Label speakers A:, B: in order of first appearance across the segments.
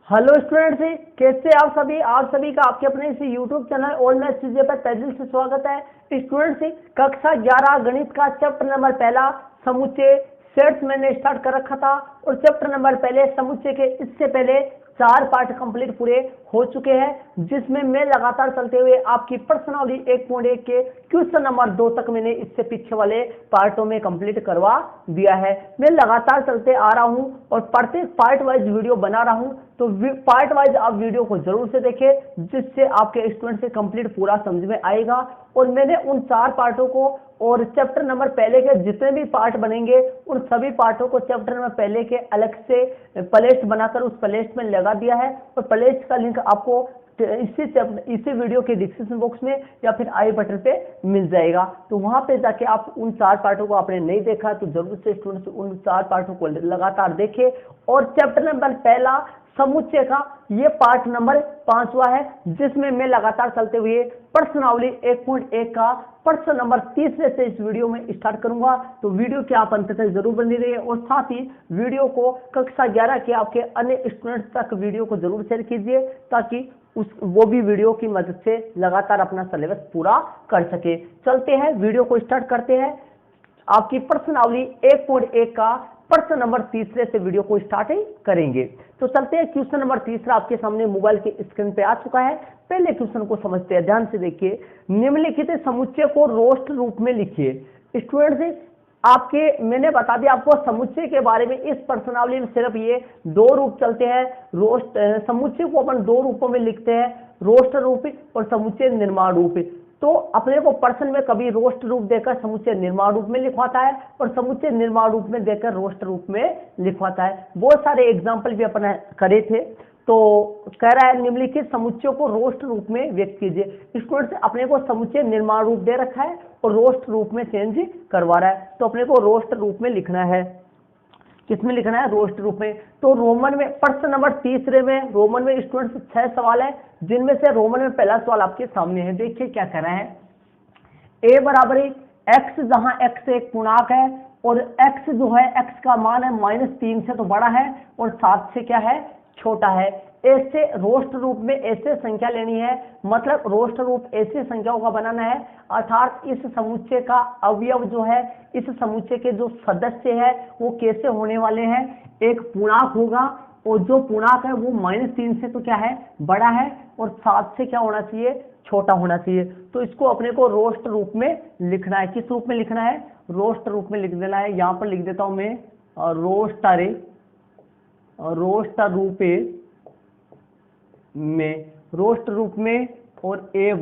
A: Hello students, कैसे आप सभी का आपके अपने इस यूट्यूब चैनल ऑल मैथ्स चीजें पर तहे दिल से स्वागत है। स्टूडेंट्स, कक्षा 11 गणित का चैप्टर नंबर पहला समुच्चय सेट्स मैंने स्टार्ट कर रखा था और चैप्टर नंबर पहले समुच्चय के इससे पहले 4 पार्ट कंप्लीट पूरे हो चुके हैं, जिसमें मैं लगातार चलते हुए आपकी प्रश्नावली 1.1 के क्वेश्चन नंबर 2 तक मैंने इससे पीछे वाले पार्टों में कंप्लीट करवा दिया है। मैं लगातार चलते आ रहा हूं और प्रत्येक पार्ट वाइज वीडियो बना रहा हूं, तो पार्ट वाइज आप वीडियो को जरूर से देखें, जिससे आपके स्टूडेंट से कंप्लीट पूरा समझ में आएगा। और मैंने उन 4 पार्टों को और चैप्टर नंबर पहले के जितने भी पार्ट बनेंगे उन सभी पार्टों को चैप्टर नंबर पहले के अलग से प्लेलिस्ट बनाकर उस प्लेलिस्ट में लगा दिया है और प्लेलिस्ट का लिंक आपको इसी वीडियो के डिस्क्रिप्शन बॉक्स में या फिर आई बटन पे मिल जाएगा। तो वहां पे जाके आप उन 4 पार्टों को आपने नहीं देखा तो जरूर से स्टूडेंट्स उन 4 पार्टों को लगातार देखें। और चैप्टर नंबर पहला समुच्चय का ये पार्ट नंबर 5वां है, जिसमें मैं लगातार चलते हुए प्रश्नावली 1.1 का प्रश्न नंबर 30 से इस वीडियो में स्टार्ट करूंगा। तो वीडियो के आप अंत तक जरूर बनी रहिए और साथ ही वीडियो को कक्षा 11 के आपके अन्य स्टूडेंट्स तक वीडियो को जरूर शेयर कीजिए, ताकि वो भी वीडियो की मदद से लगातार अपना सिलेबस पूरा कर सके। चलते हैं, वीडियो को स्टार्ट करते हैं। आपकी प्रश्नावली 1.1 का प्रश्न नंबर 30 से वीडियो को स्टार्ट करेंगे। तो चलते हैं, क्वेश्चन नंबर 30 आपके सामने मोबाइल के स्क्रीन पे आ चुका है। पहले क्वेश्चन को समझते हैं, ध्यान से देखिए। निम्नलिखित समुच्चय को रोस्ट रूप में लिखिए। स्टूडेंट्स, मैंने बता दिया आपको समुच्चय के बारे में। इस प्रश्नावली में सिर्फ ये 2 रूप चलते हैं। रोस्ट समुच्चय को अपन 2 रूपों में लिखते हैं, रोस्ट रूप और समुच्चय निर्माण रूप। तो अपने को प्रश्न में कभी रोस्ट रूप देकर समुच्चय निर्माण रूप में लिखवाता है और समुच्चय निर्माण रूप में देकर रोस्ट रूप में लिखवाता है। बहुत सारे एग्जाम्पल भी अपन करे थे। तो कह रहा है निम्नलिखित समुच्चयों को रोस्ट रूप में व्यक्त कीजिए। स्टूडेंट्स, अपने को समुच्चय निर्माण रूप दे रखा है और रोस्ट रूप में चेंज करवा रहा है, तो अपने को रोस्ट रूप में लिखना है। किसमें लिखना है? रोस्ट रूप में। तो रोमन में प्रश्न नंबर 30 में रोमन में स्टूडेंट्स 6 सवाल है, जिनमें से रोमन में पहला सवाल आपके सामने है। देखिए क्या कह रहा है। a बराबर x, जहां x एक पूर्णांक है और x जो है x का मान है -3 से तो बड़ा है और 7 से क्या है? छोटा है। ऐसे रोस्ट रूप में ऐसे संख्या लेनी है, मतलब रोस्ट रूप ऐसे संख्याओं का बनाना है, अर्थात इस समुच्चय का अवयव जो है, इस समुच्चय के जो सदस्य है वो कैसे होने वाले हैं? एक पूर्णांक होगा और जो पूर्णांक है वो -3 से तो क्या है? बड़ा है और 7 से क्या होना चाहिए? छोटा होना चाहिए। तो इसको अपने को रोस्ट रूप में लिखना है। किस रूप में लिखना है? रोस्ट रूप में लिख देना है। यहां पर लिख देता हूं मैं रोस्ट रूप में और a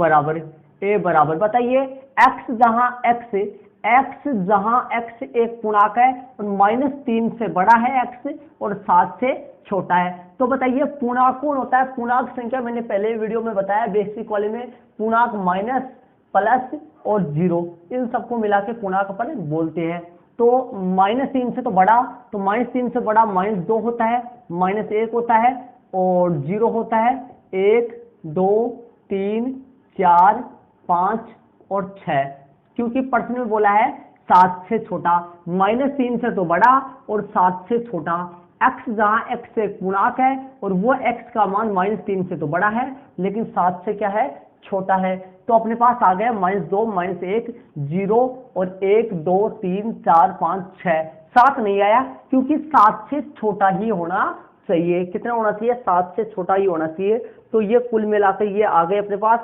A: बराबर बताइए x जहां x एक पूर्णांक है और -3 से बड़ा है x और 7 से छोटा है। तो बताइए पूर्णांक कौन होता है? पूर्णांक संख्या मैंने पहले वीडियो में बताया बेसिक वाले में, पूर्णांक माइनस, प्लस और 0 इन सबको मिला के पूर्णांक अपन बोलते हैं। तो -3 से तो बड़ा, तो -3 से बड़ा -2 होता है, -1 होता है और 0 होता है। 1, 2, 3, 4, 5 और 6, क्योंकि प्रश्न में बोला है 7 से छोटा। -3 से तो बड़ा और 7 से छोटा। x जहां x एक पूर्णांक है और वो x का मान -3 से तो बड़ा है लेकिन 7 से क्या है? छोटा है। तो अपने पास आ गया -2, -1, 0 और 1, 2, 3, 4, 5, 6। 7 नहीं आया क्योंकि 7 से छोटा ही होना चाहिए। कितना होना चाहिए? 7 से छोटा ही होना चाहिए। तो ये कुल मिलाकर ये आ गए अपने पास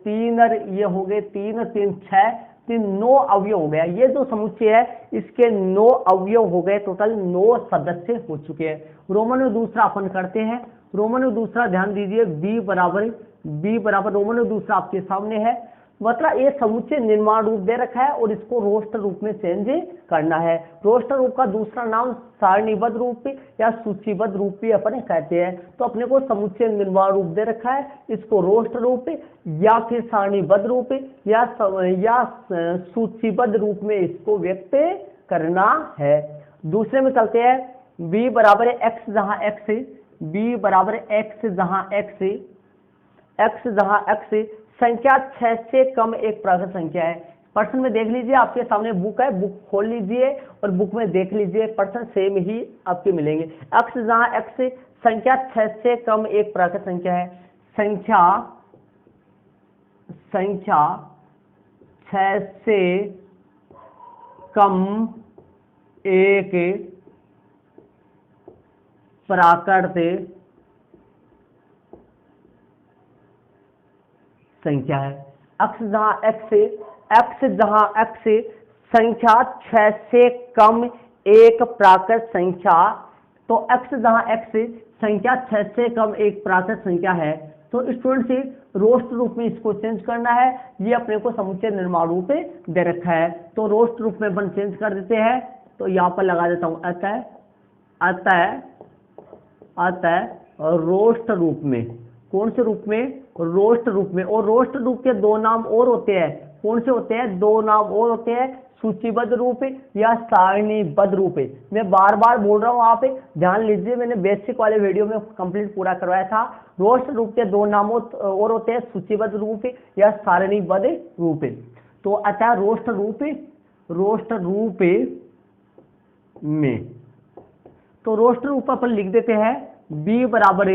A: 3 और ये हो गए 3 और 3 6, 9 अवयव हो गया। ये जो समुच्चय है इसके 9 अवयव हो गए, टोटल 9 सदस्य हो चुके हैं। रोमन में दूसरा अपन करते हैं। रोमन में दूसरा ध्यान दीजिए, b बराबर रोमन में दूसरा आपके सामने है। मतलब ये समुच्चय निर्माण रूप दे रखा है और इसको रोस्ट रूप में चेंज करना है। रोस्ट रूप का दूसरा नाम सारणीबद्ध रूप या सूचीबद्ध रूप भी अपन कहते हैं। तो अपने को समुच्चय निर्माण रूप दे रखा है, इसको रोस्ट रूप या फिर सारणीबद्ध रूप या सूचीबद्ध रूप में इसको व्यक्त करना है। दूसरे में चलते हैं। b बराबर x जहां x संख्या 6 से कम एक प्राकृत संख्या है। प्रश्न में देख लीजिए, आपके सामने बुक है, बुक खोल लीजिए और बुक में देख लीजिए, प्रश्न सेम ही आपके मिलेंगे। x जहां x संख्या 6 से कम एक प्राकृत संख्या है। संख्या 6 से कम एक प्राकृत संख्या है। x जहां x संख्या 6 से कम एक प्राकृत संख्या, तो x जहां x संख्या 6 से कम एक प्राकृत संख्या है, तो स्टूडेंट से रोस्ट रूप में इसको चेंज करना है। ये अपने को समुच्चय निर्माण रूप में दे रखा है, तो रोस्ट रूप में अपन चेंज कर देते हैं। तो यहाँ पर लगा देता हूं अतः रोस्ट रूप में। कौन से रूप में? रोस्ट रूप में। और रोस्ट रूप के दो नाम और होते हैं। कौन से होते हैं? दो नाम और होते हैं, सूचीबद्ध रूप या सारणीबद्ध रूप। मैं बार बार बोल रहा हूं, आप ध्यान लीजिए, मैंने बेसिक वाले वीडियो में कंप्लीट पूरा करवाया था। रोस्ट रूप के दो नाम और होते हैं, सूचीबद्ध रूप या सारणीबद्ध रूप। तो अतः रोस्ट रूप में, तो रोस्ट रूप अपन लिख देते हैं b बराबर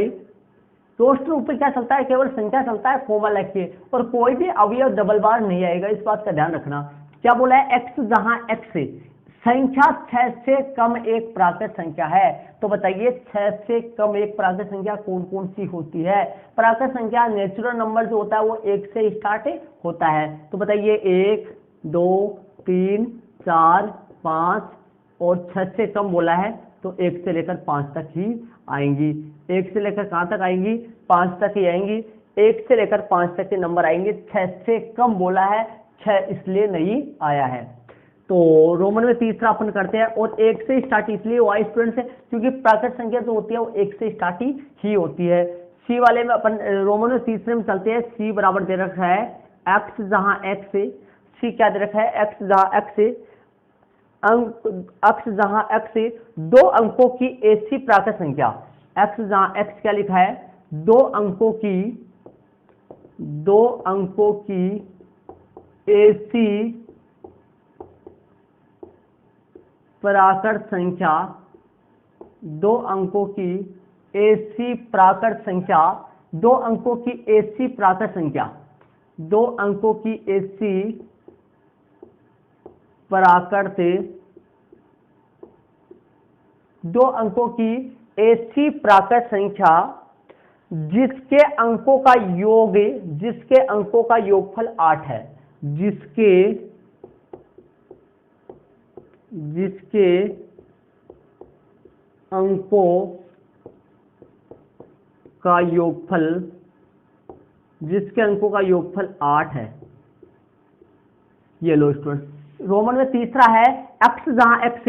A: रोस्ट रूप में क्या चलता है? केवल संख्या चलता है, कोमा लिखिए, और कोई भी अवयव डबल बार नहीं आएगा, इस बात का ध्यान रखना। क्या बोला है? x जहां x संख्या 6 से कम एक प्राकृत संख्या है। तो बताइए 6 से कम एक प्राकृत संख्या कौन कौन सी होती है? प्राकृत संख्या नेचुरल नंबर जो होता है वो 1 से स्टार्ट होता है। तो बताइए 1, 2, 3, 4, 5 और 6 से कम बोला है, तो 1 से लेकर 5 तक ही आएंगी। 1 से लेकर कहां तक आएंगी? 5 तक ही आएंगी। 1 से लेकर 5 तक के नंबर आएंगे। 6 से कम बोला है, 6 इसलिए नहीं आया है। तो रोमन में तीसरा अपन करते हैं, और 1 से स्टार्ट इसलिए हुआ स्टूडेंट्स, क्योंकि प्राकृत संख्या जो होती है वो 1 से स्टार्ट ही होती है। सी वाले में अपन रोमन में तीसरे में चलते हैं। सी बराबर दे रखा है x जहां x, सी क्या दे रखा है? x जहां x जहां x 2 अंकों की ऐसी प्राकृत संख्या। x जहां x क्या लिखा है? 2 अंकों की ऐसी प्राकृत संख्या, 2 अंकों की ऐसी प्राकृत संख्या, 2 अंकों की ऐसी प्राकृत संख्या, 2 अंकों की ऐसी प्राकृत, 2 अंकों की ऐसी प्राकृत संख्या जिसके अंकों का योगफल 8 है। जिसके अंकों का योगफल 8 है। ये लो स्टूडेंट, रोमन में तीसरा है x जहां x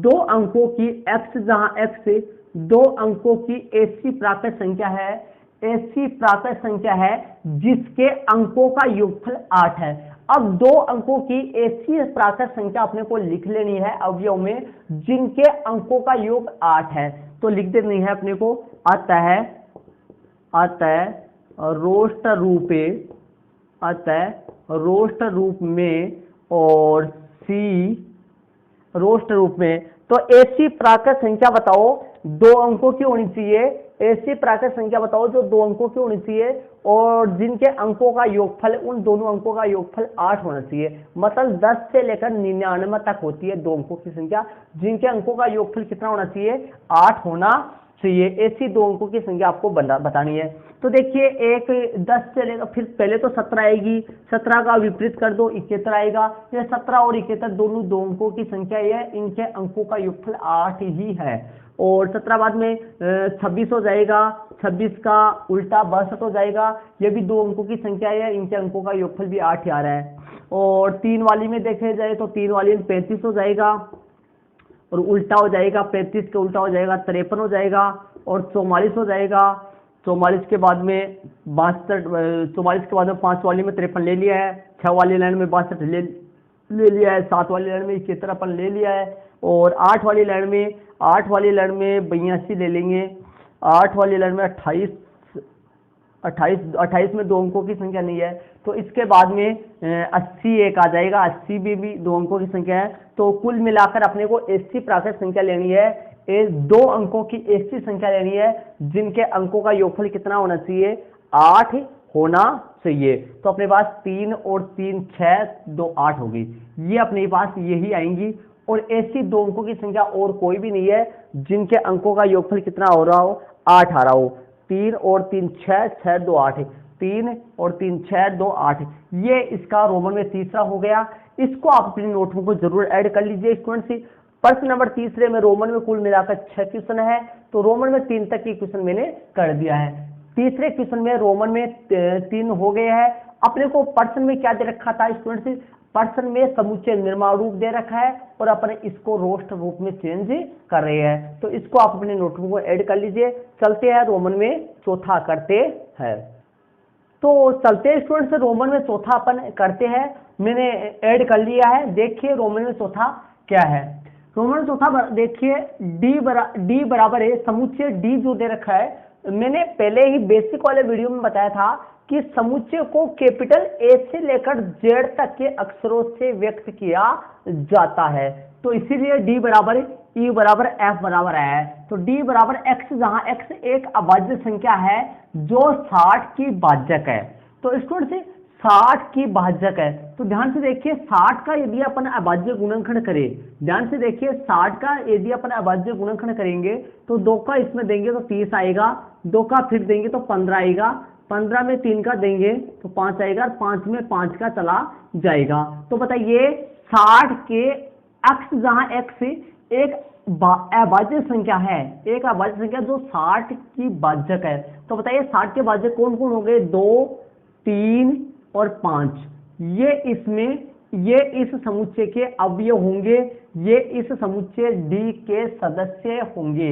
A: 2 अंकों की, x जहां x 2 अंकों की ऐसी प्राकृत संख्या है, ऐसी प्राकृत संख्या है जिसके अंकों का योगफल 8 है। अब 2 अंकों की ऐसी प्राकृत संख्या अपने को लिख लेनी है अवयव में, जिनके अंकों का योग 8 है। तो लिख देनी है अपने को अतः रोस्ट रूप में, और सी रोस्ट रूप में। तो ऐसी प्राकृत संख्या बताओ 2 अंकों की होनी चाहिए। ऐसी प्राकृत संख्या बताओ जो 2 अंकों की होनी चाहिए, और जिनके अंकों का योगफल, उन दोनों अंकों का योगफल 8 होना चाहिए। मतलब 10 से लेकर 99 तक होती है 2 अंकों की संख्या, जिनके अंकों का योगफल कितना होना चाहिए? 8 होना चाहिए। ऐसी 2 अंकों की संख्या आपको बतानी है। तो देखिए, एक 10 से लेकर, फिर पहले तो 17 आएगी, 17 का विपरीत कर दो 71 आएगा। ये 17 और 71 दोनों 2 अंकों की संख्या है, इनके अंकों का योगफल 8 ही है। और 17 बाद में 26 हो जाएगा, 26 का उल्टा 62 हो जाएगा। ये भी 2 अंकों की संख्या है, इनके अंकों का योगफल भी 8 ही आ रहा है। और 3 वाली में देखे जाए तो 3 वाली में 35 हो जाएगा, और उल्टा हो जाएगा 35 का उल्टा हो जाएगा 53 हो जाएगा, और 44 हो जाएगा। 44 के बाद में 5 वाली में 53 ले लिया है, 6 वाली लाइन में 62 ले लिया है, 7 वाली लाइन में 71 अपन ले लिया है, और 8 वाली लाइन में 82 ले लेंगे। 8 वाली लाइन में 28 में 2 अंकों की संख्या नहीं है, तो इसके बाद में 80 एक आ जाएगा। 80 भी 2 अंकों की संख्या है। तो कुल मिलाकर अपने को ऐसी प्राकृत संख्या लेनी है, ये 2 अंकों की ऐसी संख्या लेनी है जिनके अंकों का योगफल कितना होना चाहिए, 8 होना चाहिए। तो अपने पास 3 और 3 6, 2 8 होगी, ये अपने पास यही आएंगी। और ऐसी 2 अंकों की संख्या और कोई भी नहीं है जिनके अंकों का योगफल कितना हो रहा हो, 8 आ रहा हो। 3 और 3 6, 6 2 8, 3 और 3 6 2 8, ये इसका रोमन में तीसरा हो गया। इसको आप अपनी नोटबुक को जरूर ऐड कर लीजिए स्टूडेंट्स। प्रश्न नंबर तीसरे में रोमन में कुल मिलाकर 6 क्वेश्चन है, तो रोमन में 3 तक के क्वेश्चन मैंने कर दिया है। तीसरे क्वेश्चन में रोमन में 3 हो गए हैं। अपने को प्रश्न में क्या दे रखा था स्टूडेंट्स, प्रश्न में समुच्चय निर्माण रूप दे रखा है और अपने इसको रोस्ट रूप में चेंज कर रहे हैं। तो इसको आप अपने नोटबुक को ऐड कर लीजिए। चलते हैं रोमन में चौथा करते हैं। तो चलते हैं स्टूडेंट्स, रोमन में चौथा अपन करते हैं। मैंने ऐड कर लिया है। देखिए रोमन में चौथा क्या है। रोमन में चौथा देखिए डी बराबर है समुच्चय डी जो दे रखा है। मैंने पहले ही बेसिक वाले वीडियो में बताया था कि समुच्चय को कैपिटल ए से लेकर जेड तक के अक्षरों से व्यक्त किया जाता है। तो इसीलिए डी बराबर ई बराबर एफ बराबर है। तो डी बराबर एक्स, जहां एक्स एक अभाज्य संख्या है जो 60 की भाजक है। तो स्टूडेंट्स 60 की भाजक है, तो ध्यान से देखिए 60 का यदि अपन अभाज्य गुणनखंड करें, ध्यान से देखिए 60 का यदि अपन अभाज्य गुणनखंड करेंगे तो 2 का इसमें देंगे तो 30 आएगा, 2 का फिर देंगे तो 15 आएगा, 15 में 3 का देंगे तो 5 आएगा, 5 में 5 का चला जाएगा। तो बताइए 60 के एक्स, जहां एक्स एक अभाज्य संख्या है, एक अभाज्य संख्या जो 60 की भाजक है। तो बताइए 60 के भाजक कौन कौन हो गए, 2 3 और 5। ये इस समुच्चय के अवयव होंगे, ये इस समुच्चय डी के सदस्य होंगे,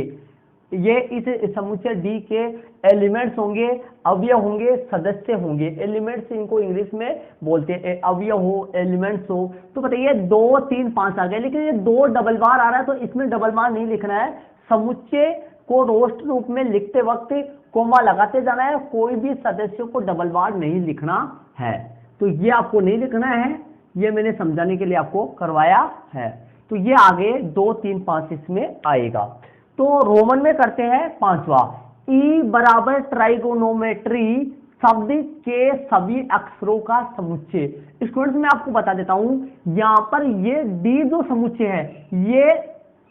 A: ये इस समुच्चय डी के एलिमेंट्स होंगे, अवयव होंगे, सदस्य होंगे। एलिमेंट्स इनको इंग्लिश में बोलते हैं, अवयव हो, एलिमेंट्स हो। तो बताइए 2 3 5 आ गए, लेकिन ये 2 डबल बार आ रहा है तो इसमें डबल बार नहीं लिखना है। समुच्चय को रोस्ट रूप में लिखते वक्त कोमा लगाते जाना है, कोई भी सदस्यों को डबल बार नहीं लिखना है। तो ये आपको नहीं लिखना है, ये मैंने समझाने के लिए आपको करवाया है। तो ये आगे 2 3 5 इसमें आएगा। तो रोमन में करते हैं पांचवा, ई बराबर ट्राइगोनोमेट्री शब्द के सभी अक्षरों का समुच्चय। स्टूडेंट्स मैं आपको बता देता हूं, यहां पर ये डी जो समुच्चय है,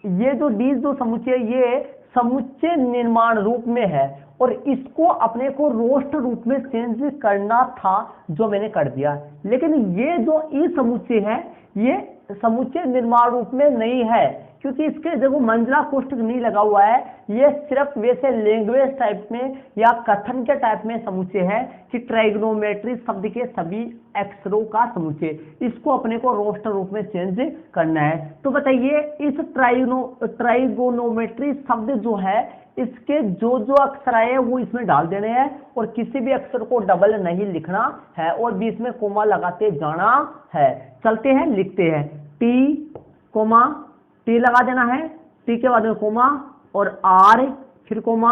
A: ये जो डी जो समुच्चय, ये समुच्चय निर्माण रूप में है और इसको अपने को रोस्ट रूप में चेंज करना था, जो मैंने कर दिया। लेकिन ये जो ई समुच्चय है, ये समुच्चय निर्माण रूप में नहीं है, क्योंकि इसके देखो मंजिला कोष्ठक नहीं लगा हुआ है। ये सिर्फ वैसे लैंग्वेज टाइप में या कथन के टाइप में समुच्चय है कि ट्राइगोनोमेट्री शब्द के सभी अक्षरों का समुच्चय। इसको अपने को रोस्ट रूप में चेंज करना है। तो बताइए इस ट्राइगोनोमेट्री शब्द जो है, इसके जो जो अक्षर आए वो इसमें डाल देने हैं और किसी भी अक्षर को डबल नहीं लिखना है और बीच में कोमा लगाते जाना है। चलते हैं, लिखते हैं, टी कोमा टी लगा देना है, टी के बाद में कोमा और आर, फिर कोमा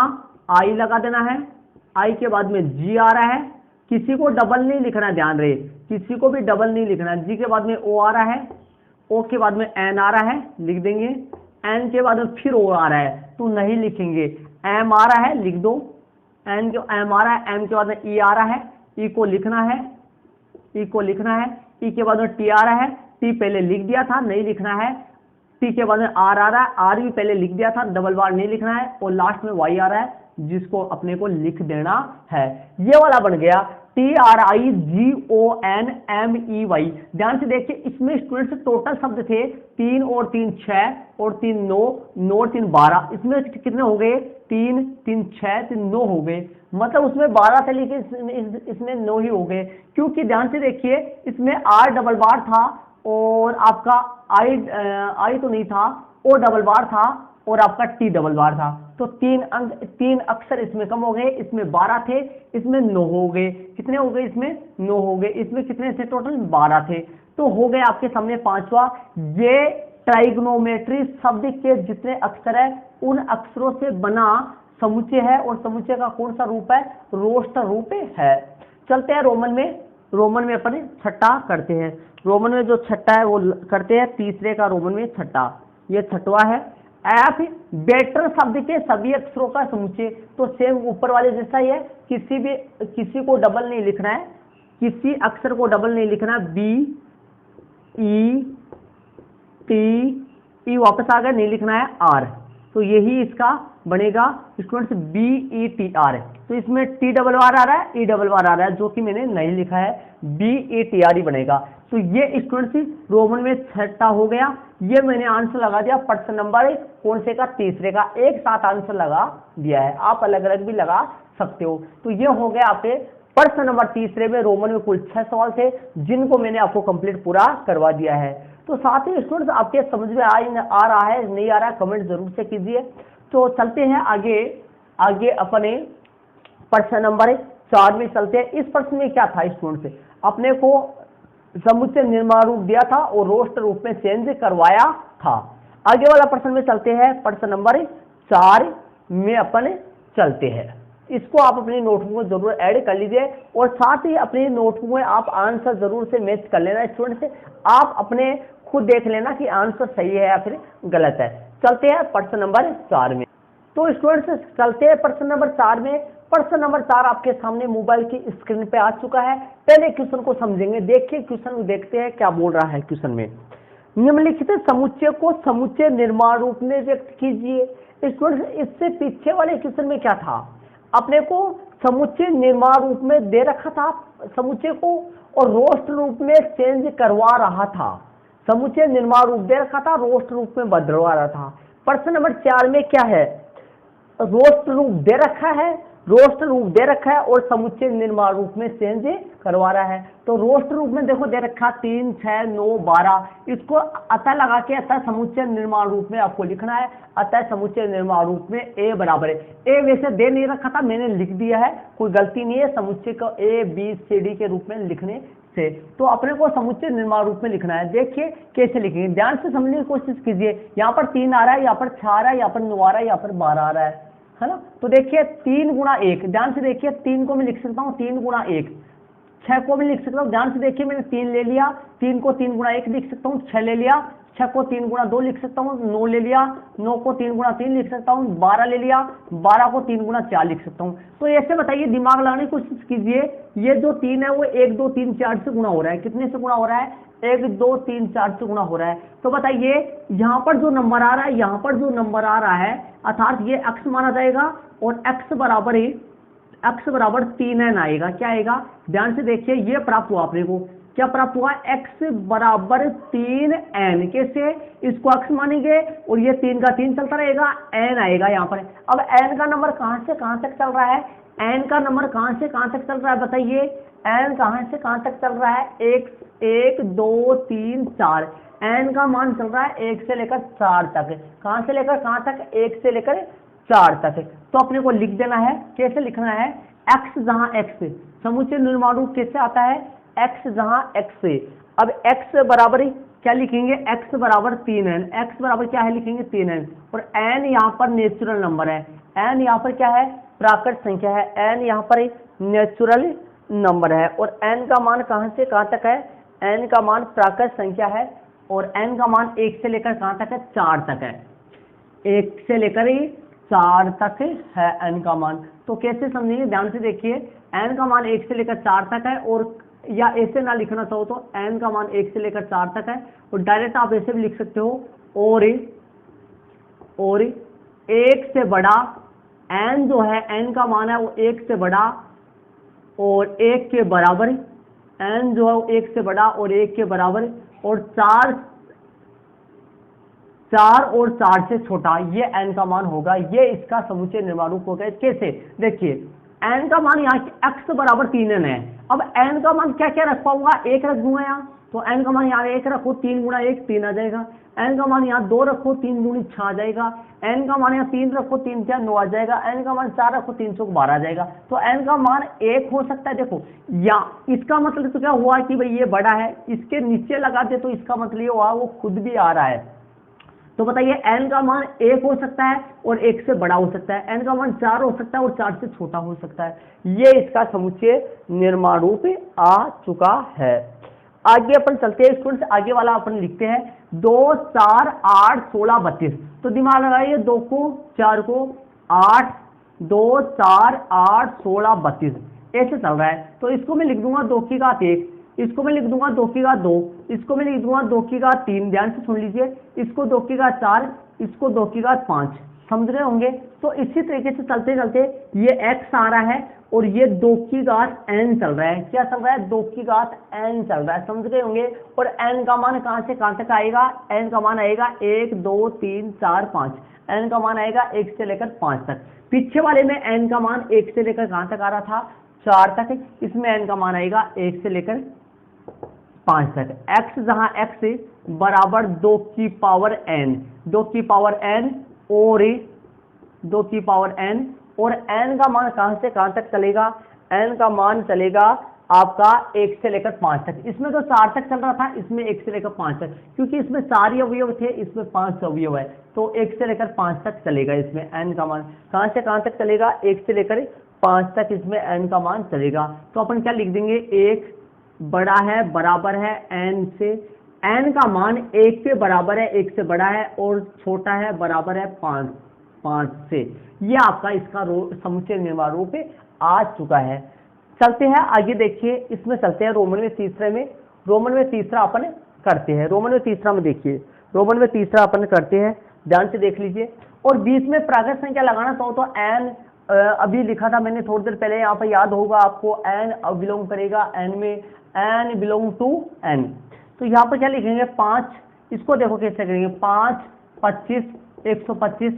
A: आई लगा देना है, आई के बाद में जी आ रहा है, किसी को डबल नहीं लिखना, ध्यान रहे किसी को भी डबल नहीं लिखना। जी के बाद में ओ आ रहा है, ओ के बाद में एन आ रहा है, लिख देंगे, एन के बाद में फिर ओ आ रहा है तो नहीं लिखेंगे, एम आ रहा है, लिख दो, एन के एम आ रहा है, एम के बाद में ई आ रहा है, ई को लिखना है, ई को लिखना है, ई के बाद में टी आ रहा है, टी पहले लिख दिया था, नहीं लिखना है, टी के बाद में आर आ रहा है, आर भी पहले लिख दिया था, डबल बार नहीं लिखना है, और लास्ट में वाई आ रहा है जिसको अपने को लिख देना है। ये वाला बन गया TRIGONMEY। ध्यान से देखिए, इसमें स्टूडेंट्स टोटल शब्द थे 3 और 3 6 और 3 9, 9 और 3 12। इसमें कितने हो गए, 3 3 6 3 9 हो गए, मतलब उसमें 12 थे लेकिन इसमें 9 ही हो गए, क्योंकि ध्यान से देखिए इसमें आर डबल बार था और आपका आई तो नहीं था, ओ डबल बार था और आपका टी डबल बार था। तो 3 अक्षर इसमें कम हो गए, इसमें 12 थे, इसमें 9 हो गए। कितने हो गए, इसमें 9 हो गए, इसमें कितने थे, टोटल 12 थे। तो हो गए आपके सामने पांचवा, ये ट्राइगोनोमेट्री शब्द के जितने अक्षर है उन अक्षरों से बना समुच्चय है और समुच्चय का कौन सा रूप है, रोस्ट रूप है। चलते हैं रोमन में अपन छठा करते हैं। रोमन में जो छठा है वो करते हैं, तीसरे का रोमन में छठा, ये छठवा है। एफ बेटर शब्द के सभी अक्षरों का समुच्चय। तो सेम ऊपर वाले जैसा ही है, किसी को डबल नहीं लिखना है, किसी अक्षर को डबल नहीं लिखना। बी ई टी, ई वापस आ गया, नहीं लिखना है आर, तो यही इसका बनेगा students B E T R. तो इसमें टी डबल आर आ रहा है, ई डबल आर आ रहा है, जो कि मैंने नहीं लिखा है, बी ई टी आर ही बनेगा। तो ये स्टूडेंट्स रोमन में छठा हो गया। ये मैंने आंसर लगा दिया प्रश्न नंबर कौन से का, तीसरे का, एक साथ आंसर लगा दिया है, आप अलग अलग भी लगा सकते हो। तो ये हो गया आपके प्रश्न नंबर तीसरे में। रोमन में कुल 6 सवाल थे जिनको मैंने आपको कंप्लीट पूरा करवा दिया है। तो साथ ही स्टूडेंट्स आपके समझ में आ रहा है नहीं आ रहा है, कमेंट जरूर से कीजिए। तो चलते हैं आगे अपने प्रश्न नंबर 4 में चलते हैं। इस प्रश्न में क्या था स्टूडेंट्स, अपने को समुच्चय निर्माण रूप दिया था और रोस्ट रूप में चेंज करवाया था। आगे वाला प्रश्न में चलते हैं, प्रश्न नंबर 4 में अपन चलते हैं। इसको आप अपनी नोटबुक में जरूर ऐड कर लीजिए और साथ ही अपनी नोटबुक में आप आंसर जरूर से मैच कर लेना स्टूडेंट्स। आप अपने खुद देख लेना कि आंसर सही है या फिर गलत है। चलते हैं प्रश्न नंबर 4 में। तो स्टूडेंट्स चलते हैं प्रश्न नंबर 4 में। प्रश्न नंबर 4 आपके सामने मोबाइल की स्क्रीन पे आ चुका है। पहले क्वेश्चन को समझेंगे, देखिए क्वेश्चन, देखते हैं क्या बोल रहा है क्वेश्चन में। निम्नलिखित समुच्चय को समुच्चय निर्माण रूप में व्यक्त कीजिए। स्टूडेंट्स इससे पीछे वाले क्वेश्चन में क्या था, अपने को समुच्चय निर्माण रूप में दे रखा था समुच्चय को और रोस्ट रूप में चेंज करवा रहा था। समुच्चय निर्माण रूप दे रखा था, रोस्ट रूप में बदलवा रहा था। प्रश्न नंबर 4 में क्या है, रोस्ट रूप दे रखा है, रोस्ट रूप दे रखा है और समुच्चय निर्माण रूप में चेंज करवा रहा है। तो रोस्ट रूप में देखो दे रखा 3, 6, 9, 12, इसको अतः लगा के अतः समुच्चय निर्माण रूप में आपको लिखना है। अतः समुच्चय निर्माण रूप में ए बराबर है, ए वैसे दे नहीं रखा था, मैंने लिख दिया है, कोई गलती नहीं है समुच्चय को ए बी सी डी के रूप में लिखने से। तो अपने को समुच्चय निर्माण रूप में लिखना है। देखिए कैसे लिखेंगे, ध्यान से समझने की कोशिश कीजिए। यहाँ पर 3 आ रहा है, यहाँ पर 6 आ रहा है, यहाँ पर 9 आ रहा है, यहाँ पर 12 आ रहा है ना। तो देखिए 3 गुणा 1, ध्यान से देखिए, 3 को मैं लिख सकता हूँ 3 गुणा 1, 6 को भी लिख सकता हूँ, ध्यान से देखिए मैंने 3 ले लिया, 3 को 3 गुणा 1 लिख सकता हूँ, 6 ले लिया, 6 को 3 गुणा 2 लिख सकता हूँ, 9 ले लिया, 9 को 3 गुणा 3 लिख सकता हूँ, 12 ले लिया, 12 को 3 गुणा 4 लिख सकता हूँ। तो ऐसे बताइए, दिमाग लगाने की कोशिश कीजिए, ये जो 3 है वो 1 2 3 4 से गुणा हो रहा है, कितने से गुणा हो रहा है, 1 2 3 4 से गुणा हो रहा है। तो बताइए यहाँ पर जो नंबर आ रहा है, यहाँ पर जो नंबर आ रहा है, अर्थात ये x माना जाएगा और x बराबर 3n आएगा। क्या आएगा, ध्यान से देखिए, ये प्राप्त हुआ अपने को, क्या प्राप्त हुआ, x बराबर 3n। कैसे, इसको x मानेंगे और ये 3 का 3 चलता रहेगा, n आएगा यहाँ पर। अब n का नंबर कहाँ से कहाँ तक चल रहा है, n का नंबर कहाँ से कहाँ तक चल रहा है, बताइए n कहाँ से कहाँ तक चल रहा है, 1 2 3 4, n का मान चल रहा है 1 से लेकर 4 तक। कहाँ से लेकर कहाँ तक, 1 से लेकर 4 तक। तो अपने को लिख देना है, कैसे लिखना है, x जहां x, समुच्चय निर्माण रूप कैसे आता है, x जहां x। अब x बराबर क्या लिखेंगे, x बराबर 3n, x बराबर क्या है लिखेंगे 3n, और n यहाँ पर नेचुरल नंबर है, n यहाँ पर क्या है, प्राकृत संख्या है, n यहाँ पर नेचुरल नंबर है, और n का मान कहाँ से कहाँ तक है, n का मान प्राकृत संख्या है, और n का मान 1 से लेकर कहाँ तक है, 4 तक है, 1 से लेकर 4 तक है n का मान। तो कैसे समझेंगे, ध्यान से देखिए, n का मान 1 से लेकर 4 तक है, और या ऐसे ना लिखना चाहो तो n का मान 1 से लेकर 4 तक है, और डायरेक्ट आप ऐसे भी लिख सकते हो, और 1 से बड़ा, n जो है n का मान है वो 1 से बड़ा और 1 के बराबर, n जो है वो 1 से बड़ा और 1 के बराबर, और 4 और 4 से छोटा, ये n का मान होगा। ये इसका समुच्चय निर्माण रूप होगा। कैसे, देखिए n का मान यहाँ x बराबर 3n है, अब n का मान क्या क्या रख पाऊंगा, 1 रख दूंगा यहाँ, तो n का मान यहाँ 1 रखो, 3 गुणा 1 3 आ जाएगा, n का मान यहाँ 2 रखो, 3 दूनी 6 आ जाएगा, n का मान यहाँ 3 रखो, 3 क्या 9 आ जाएगा, n का मान 4 रखो, 3 चौक 12 आ जाएगा। तो n का मान 1 हो सकता है। देखो या इसका मतलब तो क्या हुआ कि भाई ये बड़ा है, इसके नीचे लगा दे तो इसका मतलब ये हुआ वो खुद भी आ रहा है। तो बताइए n का मान 1 हो सकता है और 1 से बड़ा हो सकता है, n का मान 4 हो सकता है और 4 से छोटा हो सकता है। ये इसका समुच्चय निर्माण रूप आ चुका है। आगे अपन चलते हैं स्टूडेंट्स, आगे वाला अपन लिखते हैं 2 4 8 16 32। तो दिमाग लगाइए, 2 को 4 को 8, 2 4 8 16 32 ऐसे चल रहा है। तो इसको मैं लिख दूंगा 2 की घात 1, इसको मैं लिख दूंगा 2 की घात 2, इसको मैं लिख दूंगा 2 की घात 3, ध्यान से सुन लीजिए, इसको 2 की घात 4, इसको 2 की घात 5, समझ रहे होंगे। तो इसी तरीके से चलते चलते ये x आ रहा है और ये 2 की घात n चल रहा है। क्या चल रहा है? 2 की घात n चल रहा है, समझ रहे होंगे। और n का मान कहां से कहां तक आएगा? n का मान आएगा 1 2 3 4 5, n का मान आएगा 1 से लेकर 5 तक। पीछे वाले में n का मान 1 से लेकर कहां तक आ रहा था? 4 तक। इसमें n का मान आएगा 1 से लेकर 5 तक। x जहां x बराबर 2 की पावर n, 2 की पावर n और 2 की पावर n, और n का मान कहां से कहां तक चलेगा? n का मान चलेगा आपका 1 से लेकर 5 तक। इसमें तो 4 तक चल रहा था, इसमें 1 से लेकर 5 तक, क्योंकि इसमें 4 अवयव थे, इसमें 5 अवयव है, तो 1 से लेकर 5 तक चलेगा। इसमें n का मान कहां से कहां तक चलेगा? 1 से लेकर 5 तक इसमें n का मान चलेगा। तो अपन क्या लिख देंगे? 1 बड़ा है बराबर है n से, n का मान 1 के बराबर है, 1 से बड़ा है, और छोटा है बराबर है 5 से। ये आपका इसका समुच्चय निर्माण रूप आ चुका है। चलते हैं आगे, देखिए इसमें चलते हैं रोमन में तीसरे में। रोमन में तीसरा अपन करते हैं, रोमन में तीसरा में देखिए, रोमन में तीसरा अपन करते हैं, ध्यान से देख लीजिए। और बीच में प्राकृत संख्या लगाना चाहो तो n अभी लिखा था मैंने थोड़ी देर पहले, यहाँ पर याद होगा आपको, n बिलोंग करेगा n में, n बिलोंग टू n। तो यहाँ पर क्या लिखेंगे? 5, इसको देखो कैसे करेंगे, 5 25 125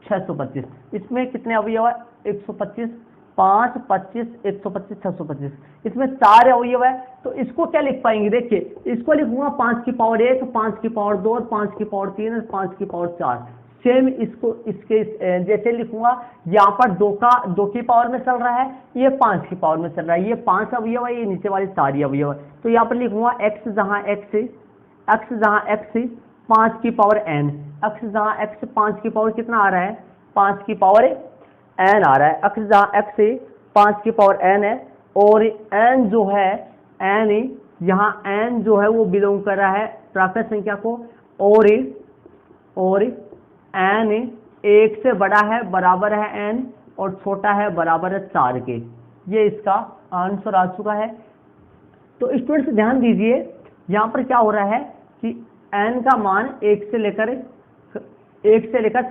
A: 625। इसमें कितने अवयव है? 125, 5 25 125 625। इसमें 4 अवयव है, तो इसको क्या लिख पाएंगे? देखिए इसको लिखूंगा 5 की पावर 1, 5 की पावर 2, 5 की पावर 3, 5 की पावर 4। सेम इसको इसके जैसे लिखूंगा, यहाँ पर 2 की पावर में चल रहा है, ये 5 की पावर में चल रहा है, ये 5 अवयव है, ये नीचे वाले 4 अवयव है। तो यहाँ पर लिखूंगा x जहां x 5 की पावर n, x जहां x 5 की पावर कितना आ रहा है? 5 की पावर n आ रहा है। x जहां x 5 की पावर n है, और n जो है n यहाँ n जो है वो बिलोंग कर रहा है प्राकृत संख्या को, और n 1 से बड़ा है बराबर है n, और छोटा है बराबर है 4 के। ये इसका आंसर आ चुका है। तो स्टूडेंट्स ध्यान दीजिए, यहाँ पर क्या हो रहा है कि n का मान 1 से लेकर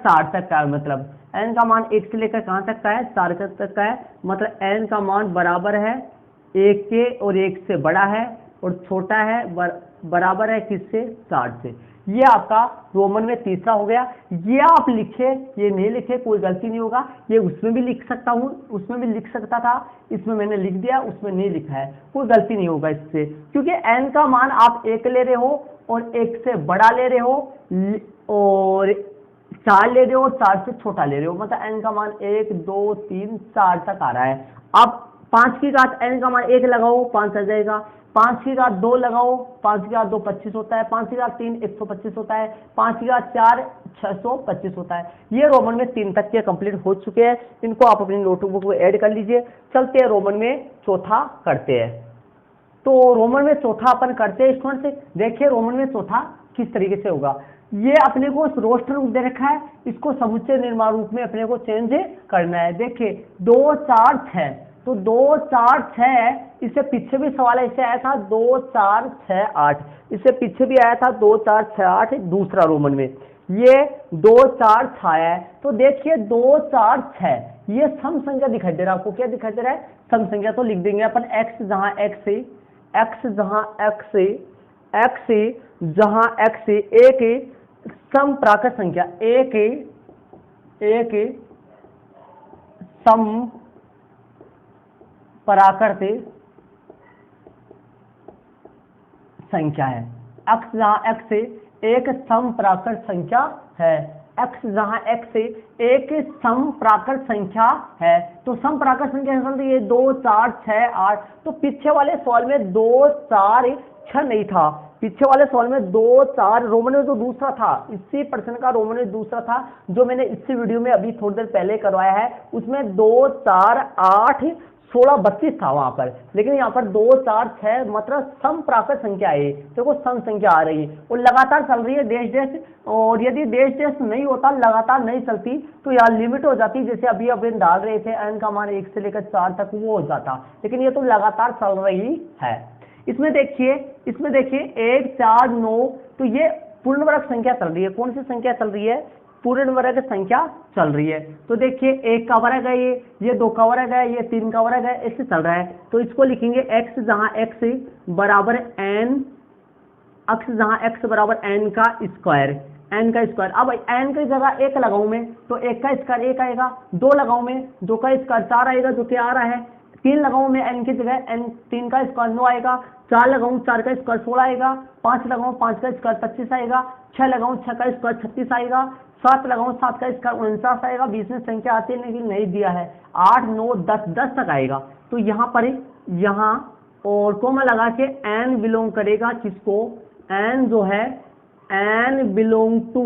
A: 4 तक का है, मतलब n का मान 1 से लेकर कहाँ तक का है? 4 तक का है, मतलब n का मान बराबर है 1 के, और 1 से बड़ा है और छोटा है बराबर है किससे? 4 से। ये आपका रोमन में तीसरा हो गया। ये आप लिखे, ये नहीं लिखे कोई गलती नहीं होगा, ये उसमें भी लिख सकता हूँ, उसमें भी लिख सकता था, इसमें मैंने लिख दिया, उसमें नहीं लिखा है, कोई गलती नहीं होगा इससे, क्योंकि n का मान आप 1 ले रहे हो और 1 से बड़ा ले रहे हो, और 4 ले रहे हो, 4 से छोटा ले रहे हो, मतलब n का मान 1 2 3 4 तक आ रहा है। अब 5 की घात n का मान 1 लगाओ 5 आ जाएगा, 5 की घात 2 लगाओ, 5 की घात 2 25 होता है, 5 की घात 3 125 होता है, 5 की घात 4 625 होता है। ये रोमन में 3 तक के कंप्लीट हो चुके हैं, इनको आप अपनी नोटबुक में ऐड कर लीजिए। चलते हैं रोमन में चौथा करते हैं। तो रोमन में चौथा अपन करते हैं स्टूडेंट, देखिए रोमन में चौथा किस तरीके से होगा। ये अपने को रोस्टर रूप दे रखा है, इसको समुच्चय निर्माण रूप में अपने को चेंज करना है। देखिए 2 4 6, तो 2 4 6, इससे पीछे भी सवाल ऐसे आया था 2 4 6 8, इससे पीछे भी आया था 2 4 6 8 दूसरा रोमन में, ये 2 4 6 है। तो देखिए 2 4 6 ये सम संख्या दिखाई दे रहा है आपको, क्या दिखाई दे रहा है? सम संख्या। तो लिख देंगे अपन x जहां x जहां x एक सम प्राकृत संख्या, एक सम प्राकृत संख्या है। x जहां x एक सम प्राकृत संख्या है, x जहां x एक सम प्राकृत संख्या है। तो सम प्राकृत संख्या ये 2 4 6 8, तो पीछे वाले सवाल में 2 4 6 नहीं था, पीछे वाले सवाल में 2 4 रोमन में जो दूसरा था, इसी प्रश्न का रोमन में दूसरा था जो मैंने इसी वीडियो में अभी थोड़ी देर पहले करवाया है, उसमें 2 4 8 16 32 था वहां पर, लेकिन यहाँ पर 2 4 6 मतलब सम प्राकृत संख्या है। देखो सम संख्या आ रही है और लगातार चल रही है डैश डैश, और यदि डैश डैश नहीं होता, लगातार नहीं चलती, तो यहाँ लिमिट हो जाती, जैसे अभी अभी डाल रहे थे n का मान 1 से लेकर 4 तक वो हो जाता, लेकिन ये तो लगातार चल रही है। इसमें देखिए 1 4 9, तो ये पूर्ण वर्ग संख्या चल रही है। कौन सी संख्या चल रही है? पूर्ण वर्ग संख्या चल रही है। तो देखिए 1 का वर्ग है, ये 2 का वर्ग है, ये 3 का वर्ग है, ऐसे चल रहा है। तो इसको लिखेंगे x, जहां x बराबर n, x जहां x बराबर n का स्क्वायर, n का स्क्वायर। अब n की जगह 1 लगाऊं मैं तो 1 का स्क्वायर 1 आएगा, 2 लगाऊं मैं 2 का स्क्वायर 4 आएगा, जो कि आ रहा है। 3 लगाऊं मैं n की जगह n 3 का स्क्वायर 9 आएगा, 4 लगाऊं 4 का स्क्वायर 16 आएगा, 5 लगाऊं 5 का स्क्वायर 25 आएगा, 6 लगाऊं 6 का स्क्वायर 36 आएगा, 7 लगाऊं 7 का स्क्वायर 49 आएगा। बीच में संख्या आती है लेकिन नहीं दिया है। 8 9 10 10 तक आएगा। तो यहाँ पर यहाँ और कोमा लगा के n बिलोंग करेगा किसको? n जो है n बिलोंग टू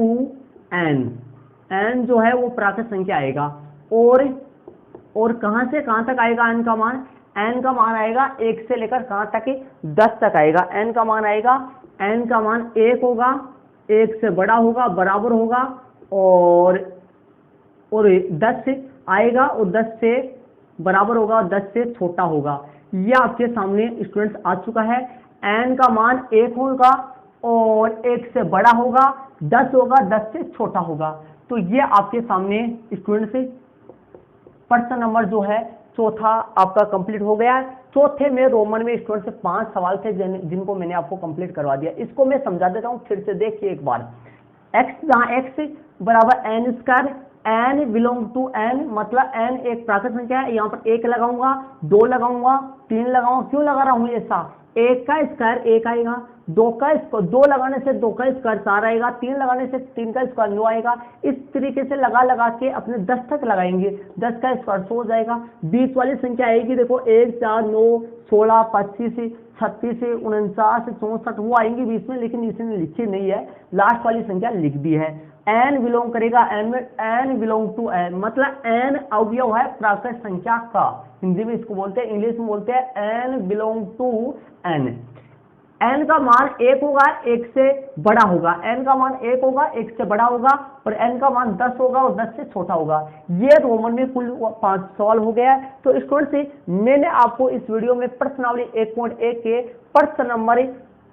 A: n जो है वो प्राकृत संख्या आएगा। और कहां से कहां तक आएगा n का मान? n का मान आएगा 1 से लेकर कहां तक? 10 तक आएगा। n का मान आएगा, n का मान 1 होगा, 1 से बड़ा होगा, बराबर होगा, और 10 से आएगा, और 10 से बराबर होगा, और 10 से छोटा होगा। ये आपके सामने स्टूडेंट्स आ चुका है। n का मान 1 होगा और 1 से बड़ा होगा, 10 होगा, 10 से छोटा होगा। तो ये आपके सामने स्टूडेंट्स प्रश्न नंबर जो है चौथा आपका कंप्लीट हो गया है। चौथे में रोमन में स्टूडेंट से 5 सवाल थे जिनको मैंने आपको कंप्लीट करवा दिया। इसको मैं समझा देता हूं, फिर से देखिए एक बार। x जहां x बराबर n square, n belong to n, मतलब n एक प्राकृत संख्या है। यहाँ पर 1 लगाऊंगा, 2 लगाऊंगा, 3 लगाऊंगा। क्यों लगा रहा हूं ऐसा? 1 का स्क्वायर 1 आएगा, 2 का स्क्वायर 2 लगाने से 2 का स्क्वायर 4 आएगा, 3 लगाने से 3 का स्क्वायर 9 आएगा। इस तरीके से लगा के अपने 10 तक लगाएंगे, 10 का स्क्वायर 100 हो जाएगा। बीच वाली संख्या आएगी, देखो 1 4 9 16 25 36 49 64 वो आएंगी बीच में, लेकिन इसने लिखी नहीं है, लास्ट वाली संख्या लिख दी है। n बिलोंग करेगा n में, n बिलोंग टू n, मतलब n अवयव है प्राकृत संख्या का। हिंदी में इसको बोलते हैं, इंग्लिश में बोलते हैं n belong to n। n का मान 1 होगा, 1 से बड़ा होगा। n का मान 1 होगा, 1 से बड़ा होगा, और n का मान 10 होगा और 10 से छोटा होगा। ये रोमन में कुल 5 सवाल हो गया है। तो स्टूडेंट से मैंने आपको इस वीडियो में प्रश्नावली 1.1 के प्रश्न नंबर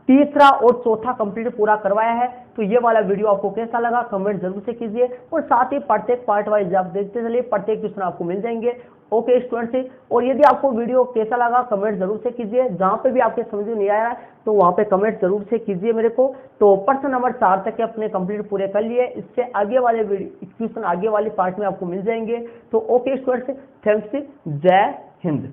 A: तीसरा और चौथा कंप्लीट पूरा करवाया है। तो ये वाला वीडियो आपको कैसा लगा कमेंट जरूर से कीजिए, और साथ ही प्रत्येक पार्ट वाइज आप देखते चलिए, प्रत्येक क्वेश्चन आपको मिल जाएंगे। ओके स्टूडेंट्स, और यदि आपको वीडियो कैसा लगा कमेंट जरूर से कीजिए। जहां पे भी आपके समझ में नहीं आया है तो वहां पे कमेंट जरूर से कीजिए मेरे को। तो प्रश्न नंबर 4 तक के अपने कंप्लीट पूरे कर लिए, इससे आगे वाले क्वेश्चन आगे वाले पार्ट में आपको मिल जाएंगे। तो ओके स्टूडेंट्स, थैंक्स, जय हिंद।